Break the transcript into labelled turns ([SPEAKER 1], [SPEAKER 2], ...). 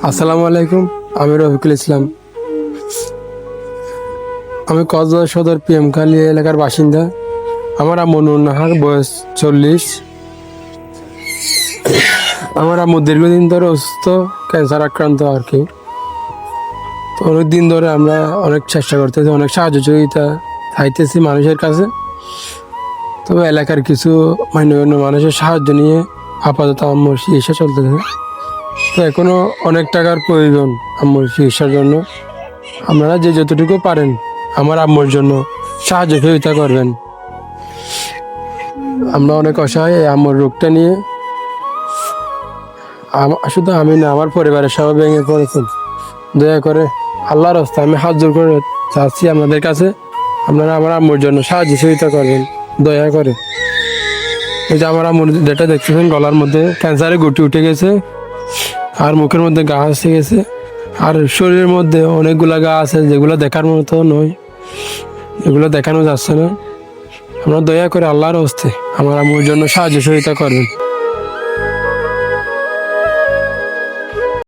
[SPEAKER 1] আসসালামু আলাইকুম। আমি রফিকুল ইসলাম। আমি কক্সবাজার সদর পিএমখালী এলাকার বাসিন্দা। আমার আম্মু নুরনাহার, বয়স 40। আমার আম্মু দীর্ঘদিন ধরে অসুস্থ, ক্যান্সার আক্রান্ত আর কি। তো অনেক দিন ধরে আমরা অনেক চেষ্টা করতেছি, অনেক সাহায্য সহযোগিতা চাইতেছি মানুষের কাছে। তবে এলাকার কিছু মান্যগণ্য মানুষের সাহায্য নিয়ে আপাতত আম্মুর চিকিৎসা চলতেছে। তো এখনো অনেক টাকার প্রয়োজন আম্মুর চিকিৎসার জন্য। আপনারা যে যতটুকু পারেন আমার আম্মুর জন্য সাহায্য সহযোগিতা করবেন। আমরা অনেক অসহায় এই আম্মুর রোগটা নিয়ে। শুধু আমি না, আমার পরিবারের সবাই ভেঙে পড়েছেন। দয়া করে আল্লাহর রাস্তায় আমি হাত জোর করে চাচ্ছি আপনাদের কাছে, আপনারা আমার আম্মুর জন্য সাহায্য সহযোগিতা করবেন দয়া করে। এই যে আমার আম্মুর যেটা দেখতেছেন, গলার মধ্যে ক্যান্সারে গুটি উঠে গেছে, আর মুখের মধ্যে ঘা এসে গেছে, আর শরীরের মধ্যে অনেকগুলা ঘা আছে যেগুলো দেখার মতো নয়, এগুলো দেখানো যাচ্ছে না। আপনারা দয়া করে আল্লাহর হস্তে আমার আম্মুর জন্য সাহায্য সহযোগিতা করবেন।